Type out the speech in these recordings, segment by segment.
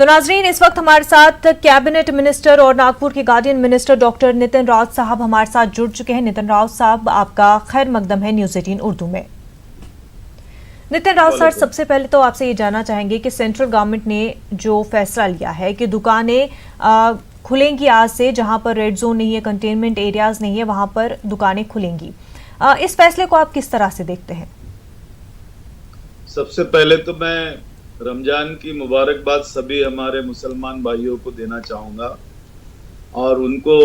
तो नाजरीन, इस वक्त हमारे साथ कैबिनेट मिनिस्टर और नागपुर के guardian minister doctor Nitin Raut साहब हमारे साथ जुड़ चुके हैं। नितिन राउत साहब, आपका खैर मकदम है न्यूज़ 18 उर्दू में। नितिन राउत सर, सबसे पहले तो आपसे ये जानना चाहेंगे कि सेंट्रल गवर्नमेंट ने जो फैसला लिया है कि दुकानें खुलेंगी आज से, जहां पर रेड जोन नहीं है, कंटेनमेंट एरियाज नहीं है, वहां पर दुकानें खुलेंगी। इस फैसले को आप किस तरह से देखते हैं? सबसे पहले तो मैं रमजान की मुबारकबाद सभी हमारे मुसलमान भाइयों को देना चाहूँगा और उनको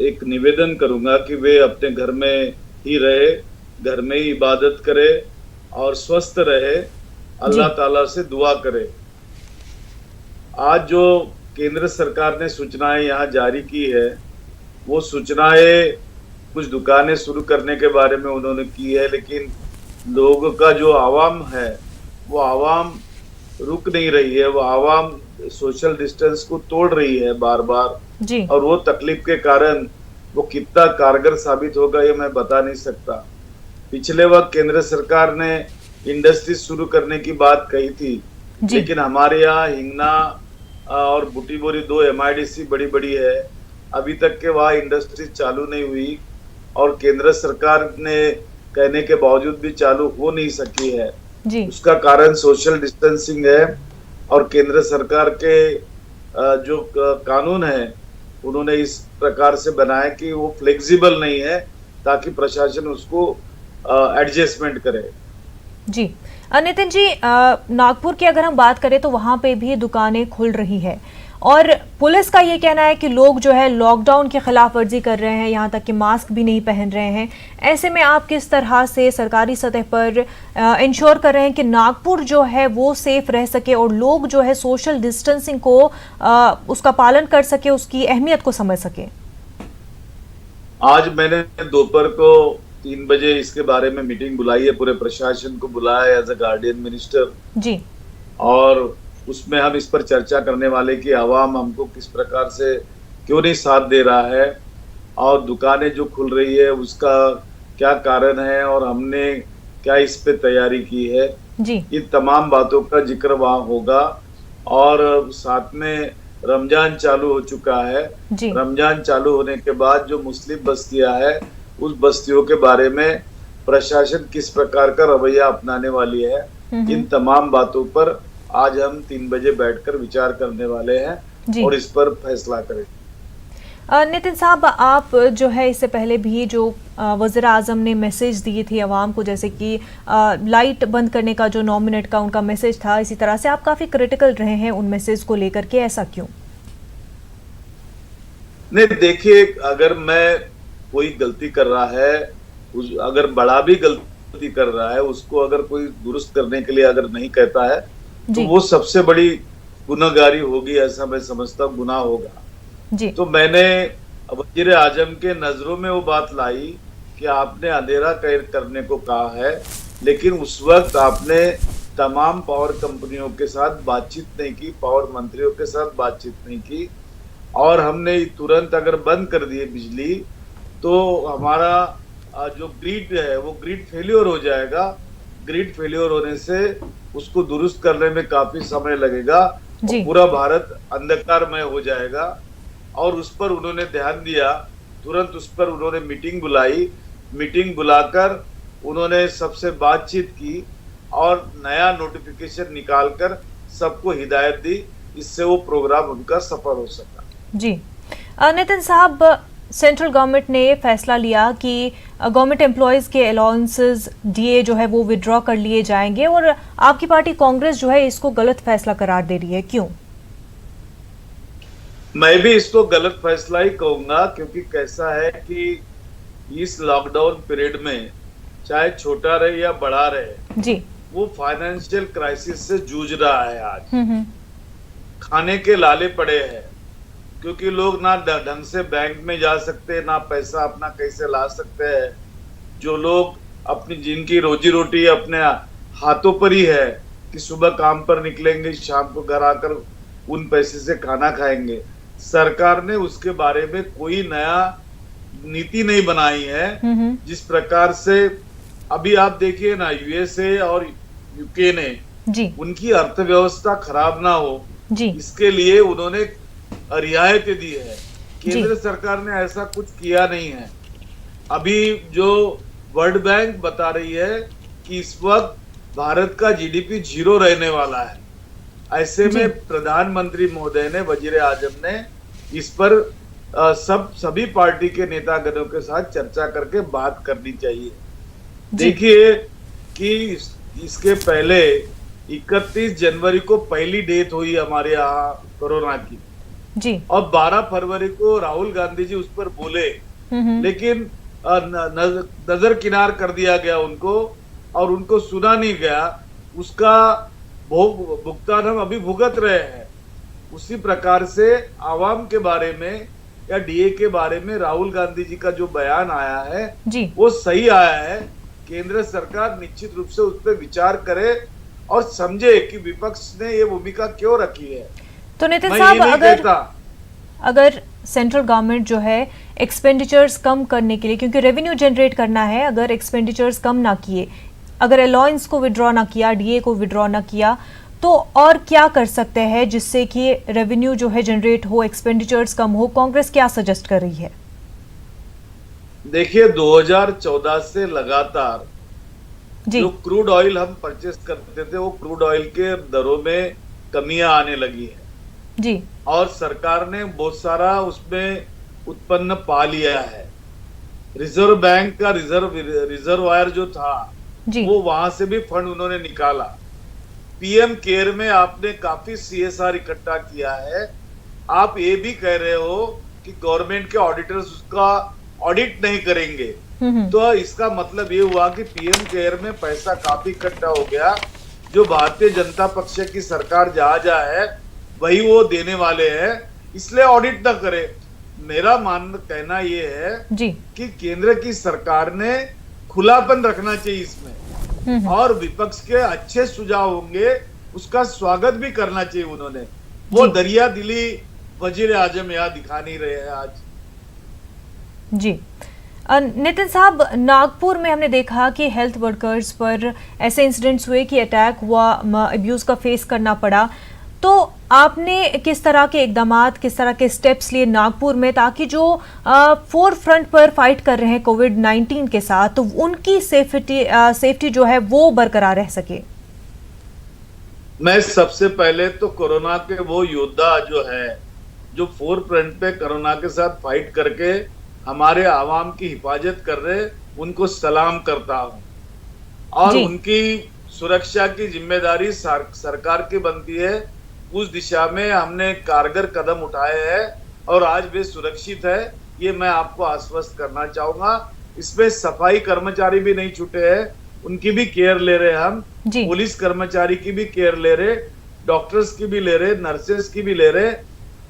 एक निवेदन करूँगा कि वे अपने घर में ही रहे, घर में ही इबादत करे और स्वस्थ रहे, अल्लाह ताला से दुआ करे। आज जो केंद्र सरकार ने सूचनाएं यहाँ जारी की है, वो सूचनाएं कुछ दुकानें शुरू करने के बारे में उन्होंने की है, लेकिन लोगों का जो आवाम है वो आवाम रुक नहीं रही है, वो आवाम सोशल डिस्टेंस को तोड़ रही है बार बार जी। और वो तकलीफ के कारण वो कितना कारगर साबित होगा ये मैं बता नहीं सकता। पिछले वक्त केंद्र सरकार ने इंडस्ट्री शुरू करने की बात कही थी, लेकिन हमारे यहाँ हिंगना और बुटीबोरी 2 MIDC बड़ी बड़ी है, अभी तक के वहाँ इंडस्ट्री चालू नहीं हुई और केंद्र सरकार ने कहने के बावजूद भी चालू हो नहीं सकी है जी। उसका कारण सोशल डिस्टेंसिंग है और केंद्र सरकार के जो कानून है उन्होंने इस प्रकार से बनाया कि वो फ्लेक्सिबल नहीं है ताकि प्रशासन उसको एडजस्टमेंट करे जी। नितिन जी, नागपुर की अगर हम बात करें तो वहां पे भी दुकानें खुल रही है और पुलिस का ये कहना है कि लोग जो है लॉकडाउन की खिलाफ वर्जी कर रहे हैं, यहाँ तक कि मास्क भी नहीं पहन रहे हैं। ऐसे में आप किस तरह से सरकारी सतह पर इंश्योर कर रहे हैं कि नागपुर जो है वो सेफ रह सके और लोग जो है सोशल डिस्टेंसिंग को उसका पालन कर सके, उसकी अहमियत को समझ सके? आज मैंने दोपहर को 3 बजे इसके बारे में मीटिंग बुलाई है, पूरे प्रशासन को बुलाया है एज ए गार्डियन मिनिस्टर जी। और उसमें हम इस पर चर्चा करने वाले कि आवाम हमको किस प्रकार से क्यों नहीं साथ दे रहा है और दुकानें जो खुल रही है उसका क्या कारण है और हमने क्या इस पे तैयारी की है जी। ये तमाम बातों का जिक्र वहाँ होगा और साथ में रमजान चालू हो चुका है जी। रमजान चालू होने के बाद जो मुस्लिम बस्तियां है उस बस्तियों के बारे में प्रशासन किस प्रकार का रवैया अपनाने वाली है, इन तमाम बातों पर आज हम 3 बजे बैठकर विचार करने वाले हैं और इस पर फैसला करेंगे। नितिन साहब, आप जो है इससे पहले भी जो वज़ीर आज़म ने मैसेज दिए थे आवाम को, जैसे कि लाइट बंद करने का जो 9 मिनट का उनका मैसेज था, इसी तरह से आप काफी क्रिटिकल रहे हैं उन मैसेज को लेकर के, ऐसा क्यों? नहीं, देखिए, अगर मैं कोई गलती कर रहा है, अगर बड़ा भी गलती कर रहा है, उसको अगर कोई दुरुस्त करने के लिए अगर नहीं कहता है तो वो सबसे बड़ी गुनाहगारी होगी, ऐसा मैं समझता हूँ, गुनाह होगा जी। तो मैंने वज़ीर आज़म के नजरों में वो बात लाई कि आपने अंधेरा करने को कहा है, लेकिन उस वक्त आपने तमाम पावर कंपनियों के साथ बातचीत नहीं की, पावर मंत्रियों के साथ बातचीत नहीं की और हमने तुरंत अगर बंद कर दिए बिजली तो हमारा जो ग्रिड है वो ग्रिड फेल्योर हो जाएगा। ग्रिड फेल्योर होने से उसको दुरुस्त करने में काफी समय लगेगा, पूरा भारत अंधकारमय हो जाएगा और उस पर उन्होंने ध्यान दिया। तुरंत उस पर उन्होंने मीटिंग बुलाई, मीटिंग बुलाकर उन्होंने सबसे बातचीत की और नया नोटिफिकेशन निकालकर सबको हिदायत दी, इससे वो प्रोग्राम उनका सफल हो सका जी। नितिन साहब, सेंट्रल गवर्नमेंट ने फैसला लिया कि गवर्नमेंट एम्प्लॉयज के अलाउंसेस DA जो है वो विड्रॉ कर लिए जाएंगे और आपकी पार्टी कांग्रेस जो है इसको गलत फैसला करार दे रही है, क्यों? मैं भी इसको गलत फैसला ही कहूंगा, क्योंकि कैसा है कि इस लॉकडाउन पीरियड में चाहे छोटा रहे या बड़ा रहे जी, वो फाइनेंशियल क्राइसिस से जूझ रहा है। आज खाने के लाले पड़े हैं क्योंकि लोग ना ढंग से बैंक में जा सकते, ना पैसा अपना कैसे ला सकते हैं। जो लोग अपनी जिनकी रोजी रोटी अपने हाथों पर ही है कि सुबह काम पर निकलेंगे, शाम को घर आकर उन पैसे से खाना खाएंगे, सरकार ने उसके बारे में कोई नया नीति नहीं बनाई है। जिस प्रकार से अभी आप देखिए ना, USA और UK ने जी उनकी अर्थव्यवस्था खराब ना हो, जी इसके लिए उन्होंने रियायतें दी है। जी केंद्र सरकार ने ऐसा कुछ किया नहीं है। अभी जो वर्ल्ड बैंक बता रही है कि इस वक्त भारत का जीडीपी 0 रहने वाला है। ऐसे जी में प्रधानमंत्री महोदय ने, वजीर आजम ने इस पर सभी पार्टी के नेतागणों के साथ चर्चा करके बात करनी चाहिए। जी देखिए कि इसके पहले 31 जनवरी को पहली डेथ हुई हमारे यहाँ कोरोना की, जी और 12 फरवरी को राहुल गांधी जी उस पर बोले, हम्म। लेकिन नजर किनार कर दिया गया उनको, और उनको सुना नहीं गया। उसका भुगतान हम अभी भुगत रहे हैं। उसी प्रकार से आवाम के बारे में या डीए के बारे में राहुल गांधी जी का जो बयान आया है जी वो सही आया है। केंद्र सरकार निश्चित रूप से उस पर विचार करे और समझे कि विपक्ष ने ये भूमिका क्यों रखी है। तो नितिन मैं साहब, ये नहीं कहता। अगर सेंट्रल गवर्नमेंट जो है एक्सपेंडिचर्स कम करने के लिए, क्योंकि रेवेन्यू जनरेट करना है, अगर एक्सपेंडिचर्स कम ना किए, अगर अलाउंस को विड्रॉ ना किया, डीए को विड्रॉ ना किया, तो और क्या कर सकते हैं जिससे कि रेवेन्यू जो है जनरेट हो, एक्सपेंडिचर्स कम हो? कांग्रेस क्या सजेस्ट कर रही है? देखिए 2014 से लगातार जी जो क्रूड ऑयल हम परचेस करते थे, वो क्रूड ऑयल के दरों में कमियां आने लगी है, जी और सरकार ने बहुत सारा उसमें उत्पन्न पा लिया है। रिजर्व बैंक का रिजर्वायर जो था जी वो वहां से भी फंड उन्होंने निकाला। पीएम केयर में आपने काफी सीएसआर इकट्ठा किया है। आप ये भी कह रहे हो कि गवर्नमेंट के ऑडिटर्स उसका ऑडिट नहीं करेंगे, तो इसका मतलब ये हुआ कि पीएम केयर में पैसा काफी इकट्ठा हो गया। जो भारतीय जनता पक्ष की सरकार जहां है वही वो देने वाले हैं, इसलिए ऑडिट न करे। मेरा कहना ये है जी कि केंद्र की सरकार ने खुलापन रखना चाहिए इसमें, और विपक्ष के अच्छे सुझाव होंगे उसका स्वागत भी करना चाहिए उन्होंने। वो दरिया दिली वजीर आजम यहाँ दिखा नहीं रहे हैं आज। जी नितिन साहब, नागपुर में हमने देखा कि हेल्थ वर्कर्स पर ऐसे इंसिडेंट्स हुए कि अटैक हुआ, अब्यूज का फेस करना पड़ा। तो आपने किस तरह के इकदामात, किस तरह के स्टेप्स लिए नागपुर में, ताकि जो फोर फ्रंट पर फाइट कर रहे हैं कोविड-19 के साथ, तो उनकी सेफ्टी जो है वो बरकरार रह सके? मैं सबसे पहले तो कोरोना के वो योद्धा जो है, जो फोर फ्रंट पे कोरोना के साथ फाइट करके हमारे आवाम की हिफाजत कर रहे, उनको सलाम करता हूं। और उनकी सुरक्षा की जिम्मेदारी सरकार की बनती है। उस दिशा में हमने कारगर कदम उठाए हैं और आज वे सुरक्षित है, ये मैं आपको आश्वस्त करना चाहूंगा। इसमें सफाई कर्मचारी भी नहीं छूटे हैं, उनकी भी केयर ले रहे हम। पुलिस कर्मचारी की भी केयर ले रहे, डॉक्टर्स की भी ले रहे, नर्सेस की भी ले रहे।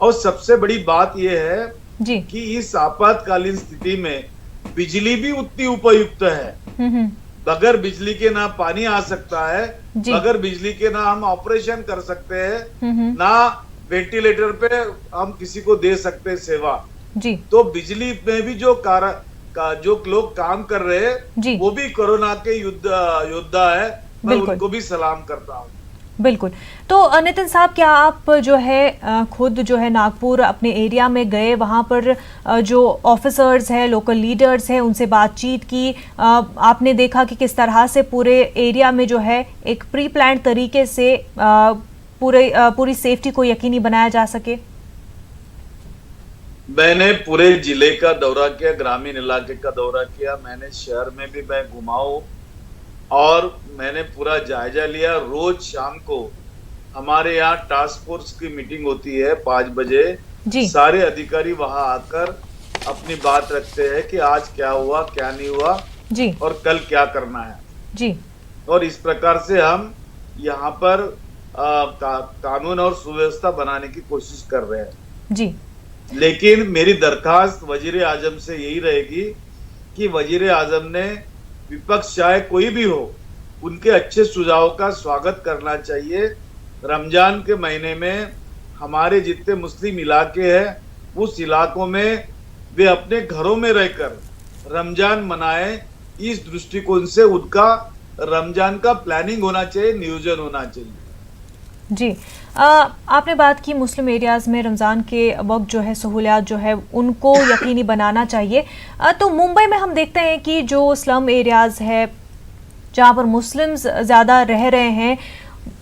और सबसे बड़ी बात यह है कि इस आपातकालीन स्थिति में बिजली भी उतनी उपयुक्त है। बगैर बिजली के ना पानी आ सकता है, बगैर बिजली के ना हम ऑपरेशन कर सकते हैं, ना वेंटिलेटर पे हम किसी को दे सकते हैं सेवा। तो बिजली में भी जो लोग काम कर रहे हैं वो भी कोरोना के योद्धा है। मैं उनको भी सलाम करता हूँ। बिल्कुल। तो नितिन साहब, क्या आप जो है खुद जो है नागपुर अपने एरिया में गए, वहाँ पर जो ऑफिसर्स हैं, लोकल लीडर्स हैं, उनसे बातचीत की? आपने देखा कि किस तरह से पूरे एरिया में जो है एक प्री प्लान तरीके से पूरी सेफ्टी को यकीनी बनाया जा सके? मैंने पूरे जिले का दौरा किया, ग्रामीण इलाके का दौरा किया, मैंने शहर में भी मैं घुमाऊं और मैंने पूरा जायजा लिया। रोज शाम को हमारे यहाँ टास्क फोर्स की मीटिंग होती है 5 बजे। सारे अधिकारी वहां आकर अपनी बात रखते हैं कि आज क्या हुआ, क्या नहीं हुआ और कल क्या करना है। और इस प्रकार से हम यहाँ पर कानून और सुव्यवस्था बनाने की कोशिश कर रहे हैं। लेकिन मेरी दरखास्त वजीर आजम से यही रहेगी कि वजीर आजम ने, विपक्ष चाहे कोई भी हो, उनके अच्छे सुझावों का स्वागत करना चाहिए। रमजान के महीने में हमारे जितने मुस्लिम इलाके हैं, उस इलाकों में वे अपने घरों में रहकर रमजान मनाएं। इस दृष्टिकोण से उनका रमजान का प्लानिंग होना चाहिए, नियोजन होना चाहिए। जी। आपने बात की मुस्लिम एरियाज में रमज़ान के वक्त जो है सहूलियात जो है उनको यकीनी बनाना चाहिए। तो मुंबई में हम देखते हैं कि जो स्लम एरियाज है जहाँ पर मुस्लिम्स ज़्यादा रह रहे हैं,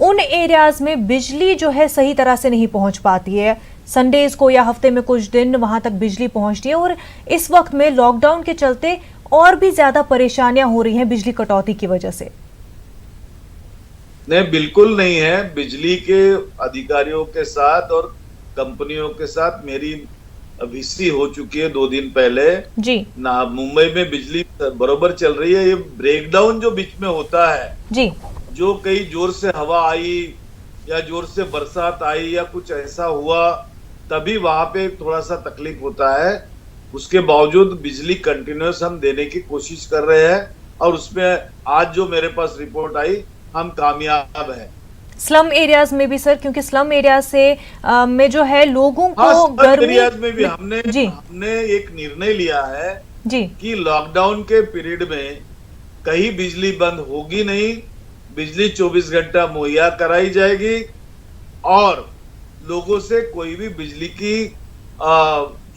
उन एरियाज में बिजली जो है सही तरह से नहीं पहुंच पाती है। संडेज को या हफ्ते में कुछ दिन वहां तक बिजली पहुंचती है और इस वक्त में लॉकडाउन के चलते और भी ज्यादा परेशानियां हो रही हैं बिजली कटौती की वजह से। नहीं, बिल्कुल नहीं है। बिजली के अधिकारियों के साथ और कंपनियों के साथ मेरी वीसी हो चुकी है 2 दिन पहले। जी ना, मुंबई में बिजली बरोबर चल रही है। ये ब्रेकडाउन जो बीच में होता है, जी जो कहीं जोर से हवा आई या जोर से बरसात आई या कुछ ऐसा हुआ, तभी वहां पे थोड़ा सा तकलीफ होता है। उसके बावजूद बिजली कंटिन्यूस हम देने की कोशिश कर रहे हैं और उसमें आज जो मेरे पास रिपोर्ट आई, हम कामयाब हैं। स्लम एरियाज में भी सर, क्योंकि स्लम एरिया से में जो है लोगों को गर्मी एरियाज में भी हमने जी एक निर्णय लिया है जी कि लॉकडाउन के पीरियड में कहीं बिजली बंद होगी नहीं, बिजली 24 घंटा मुहैया कराई जाएगी और लोगों से कोई भी बिजली की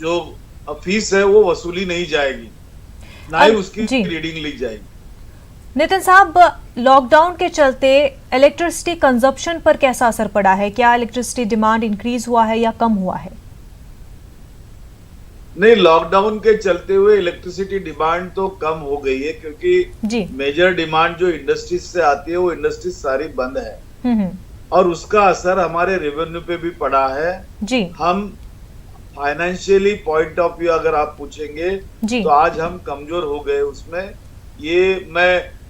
जो फीस है वो वसूली नहीं जाएगी, ना ही उसकी रीडिंग ली जाएगी। नितिन साहब, लॉकडाउन के चलते इलेक्ट्रिसिटी कंजप्शन पर कैसा असर पड़ा है? क्या इलेक्ट्रिसिटी डिमांड इंक्रीज हुआ है या कम हुआ है? नहीं, लॉकडाउन के चलते हुए इलेक्ट्रिसिटी डिमांड तो कम हो गई है, क्योंकि मेजर डिमांड जो इंडस्ट्रीज से आती है वो इंडस्ट्रीज सारी बंद है और उसका असर हमारे रेवेन्यू पे भी पड़ा है। जी, हम फाइनेंशियली पॉइंट ऑफ व्यू अगर आप पूछेंगे तो आज हम कमजोर हो गए उसमें। ये मैं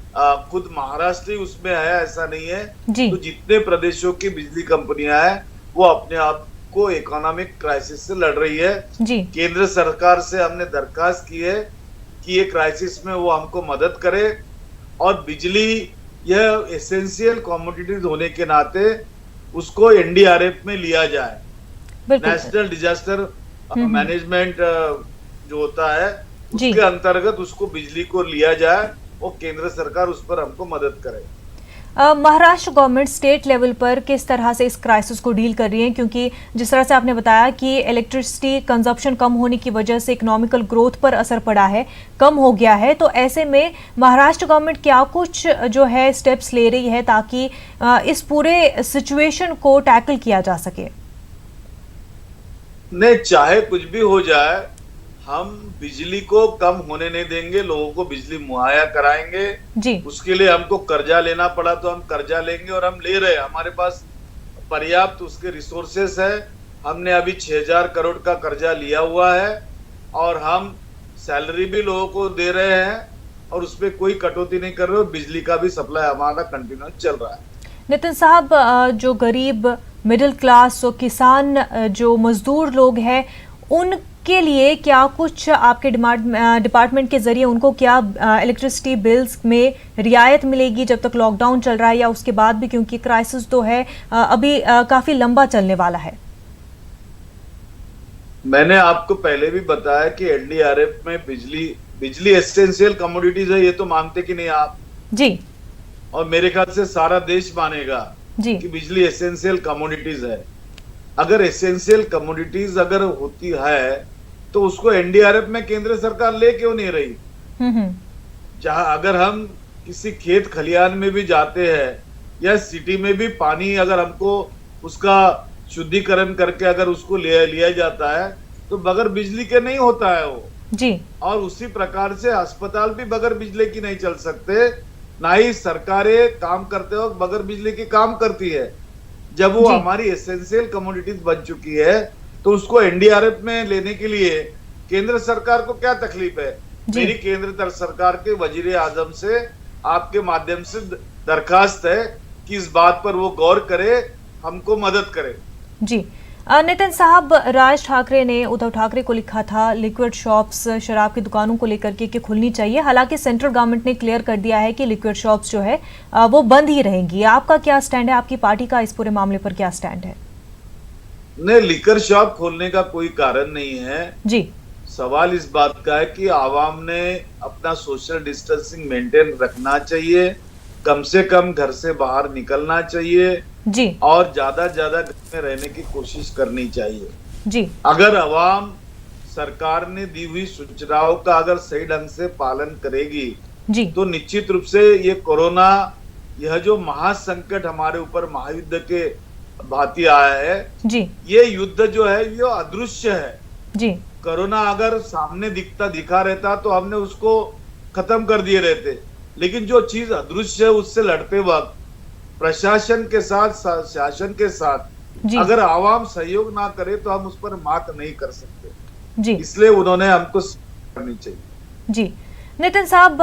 खुद महाराष्ट्र उसमें है, ऐसा नहीं है। तो जितने प्रदेशों की बिजली कंपनियां हैं वो अपने आप को इकोनॉमिक क्राइसिस से लड़ रही है। केंद्र सरकार से हमने दरखास्त की है कि ये क्राइसिस में वो हमको मदद करे और बिजली यह एसेंशियल कमोडिटीज होने के नाते उसको एनडीआरएफ में लिया जाए। नेशनल डिजास्टर मैनेजमेंट जो होता है उसके अंतर्गत उसको बिजली को लिया जाए और केंद्र सरकार उस पर हमको मदद करे। महाराष्ट्र गवर्नमेंट स्टेट लेवल पर किस तरह से इस क्राइसिस को डील कर रही है? क्योंकि जिस तरह से आपने बताया कि इलेक्ट्रिसिटी कंजप्शन कम होने की वजह से इकोनॉमिकल ग्रोथ पर असर पड़ा है, कम हो गया है, तो ऐसे में महाराष्ट्र गवर्नमेंट क्या कुछ जो है स्टेप्स ले रही है ताकि इस पूरे सिचुएशन को टैकल किया जा सके? नहीं, चाहे कुछ भी हो जाए, हम बिजली को कम होने नहीं देंगे, लोगों को बिजली मुहैया कराएंगे। जी, उसके लिए हमको कर्जा लेना पड़ा तो हम कर्जा लेंगे और हम ले रहे हैं। हमारे पास पर्याप्त उसके रिसोर्सेस है। हमने अभी 6,000 करोड़ का कर्जा लिया हुआ है और हम सैलरी भी लोगों को दे रहे हैं और उसमें कोई कटौती नहीं कर रहे। बिजली का भी सप्लाई हमारा कंटिन्यूस चल रहा है। नितिन साहब, जो गरीब मिडिल क्लास और किसान जो मजदूर लोग हैं उनके लिए क्या कुछ आपके डिपार्टमेंट के जरिए उनको क्या इलेक्ट्रिसिटी बिल्स में रियायत मिलेगी जब तक लॉकडाउन चल रहा है या उसके बाद भी, क्योंकि क्राइसिस तो है अभी काफी लंबा चलने वाला है? मैंने आपको पहले भी बताया कि एनडीआरएफ में बिजली एसेंशियल कमोडिटीज है, ये तो मानते कि नहीं आप? जी, और मेरे ख्याल से सारा देश मानेगा जी कि बिजली एसेंशियल कमोडिटीज है। अगर एसेंशियल कमोडिटीज अगर होती है तो उसको एनडीआरएफ में केंद्र सरकार ले क्यों नहीं रही? जहां अगर हम किसी खेत खलियान में भी जाते हैं या सिटी में भी पानी अगर हमको उसका शुद्धिकरण करके अगर उसको लिया जाता है तो बगैर बिजली के नहीं होता है वो जी। और उसी प्रकार से अस्पताल भी बगैर बिजली की नहीं चल सकते, ना ही सरकारें काम करते वक्त बगैर बिजली की काम करती है। जब वो हमारी एसेंशियल कमोडिटीज बन चुकी है तो उसको एनडीआरएफ में लेने के लिए केंद्र सरकार को क्या तकलीफ है? मेरी केंद्र सरकार के वजीर आजम से आपके माध्यम से दरखास्त है कि इस बात पर वो गौर करे, हमको मदद करे। जी, नितिन साहब, राज ठाकरे ने उद्धव ठाकरे को लिखा था लिक्विड शॉप्स, शराब की दुकानों को लेकर के खुलनी चाहिए। हालांकि सेंट्रल गवर्नमेंट ने क्लियर कर दिया है कि लिक्विड शॉप्स जो है वो बंद ही रहेंगी। आपका क्या स्टैंड है? आपकी पार्टी का इस पूरे मामले पर क्या स्टैंड है? नहीं, लिकर शॉप खोलने का कोई कारण नहीं है जी। सवाल इस बात का है कि आवाम ने अपना सोशल डिस्टेंसिंग मेंटेन रखना चाहिए कम से कम घर से बाहर निकलना चाहिए जी और ज्यादा घर में रहने की कोशिश करनी चाहिए। जी अगर अवाम सरकार ने दी हुई सूचनाओं का अगर सही ढंग से पालन करेगी जी तो निश्चित रूप से ये कोरोना, यह जो महासंकट हमारे ऊपर महायुद्ध के भांति आया है, जी ये युद्ध जो है ये अदृश्य है। जी कोरोना अगर सामने दिखा रहता तो हमने उसको खत्म कर दिए रहते, लेकिन जो चीज अदृश्य है उससे लड़ते वक्त प्रशासन के साथ शासन के साथ जी अगर आवाम सहयोग ना करे तो हम उस पर मात नहीं कर सकते। जी इसलिए उन्होंने हमको करनी चाहिए। जी नितिन साहब,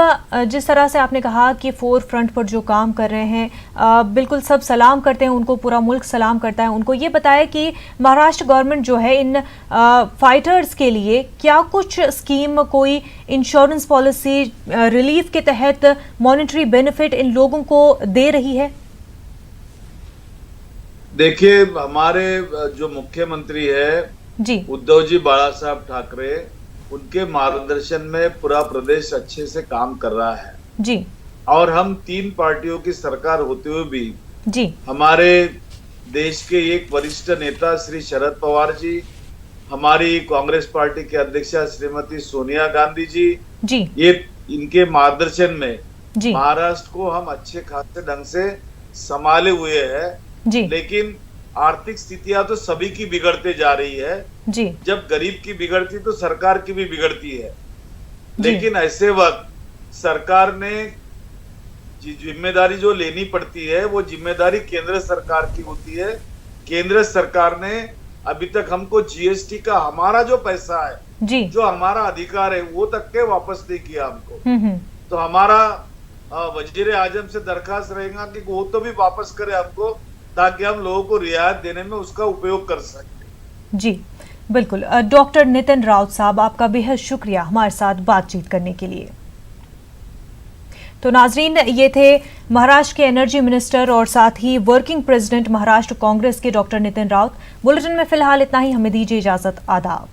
जिस तरह से आपने कहा कि फोर फ्रंट पर जो काम कर रहे हैं, बिल्कुल सब सलाम करते हैं उनको, पूरा मुल्क सलाम करता है उनको। ये बताया कि महाराष्ट्र गवर्नमेंट जो है इन फाइटर्स के लिए क्या कुछ स्कीम, कोई इंश्योरेंस पॉलिसी, रिलीफ के तहत मॉनेटरी बेनिफिट इन लोगों को दे रही है? देखिए, हमारे जो मुख्यमंत्री है जी उद्धव जी बाला साहब ठाकरे, उनके मार्गदर्शन में पूरा प्रदेश अच्छे से काम कर रहा है जी। और हम 3 पार्टियों की सरकार होते हुए भी जी हमारे देश के एक वरिष्ठ नेता श्री शरद पवार जी, हमारी कांग्रेस पार्टी के अध्यक्षा श्रीमती सोनिया गांधी जी, ये इनके मार्गदर्शन में जी महाराष्ट्र को हम अच्छे खासे ढंग से संभाले हुए हैं जी। लेकिन आर्थिक स्थितियां तो सभी की बिगड़ते जा रही है जी। जब गरीब की बिगड़ती तो सरकार की भी बिगड़ती है। लेकिन ऐसे वक्त सरकार ने जिम्मेदारी जो लेनी पड़ती है वो जिम्मेदारी केंद्र सरकार की होती है। केंद्र सरकार ने अभी तक हमको जीएसटी का हमारा जो पैसा है जी जो हमारा अधिकार है वो तक के वापस नहीं किया हमको। तो हमारा वजीर आजम से दरखास्त रहेगा कि वो तो भी वापस करे हमको, ताकि हम लोगों को रियायत देने में उसका उपयोग कर सकें। जी बिल्कुल। डॉक्टर नितिन राउत साहब, आपका बेहद शुक्रिया हमारे साथ बातचीत करने के लिए। तो नाजरीन, ये थे महाराष्ट्र के एनर्जी मिनिस्टर और साथ ही वर्किंग प्रेसिडेंट महाराष्ट्र कांग्रेस के डॉक्टर नितिन राउत। बुलेटिन में फिलहाल इतना ही, हमें दीजिए इजाजत। आदाब।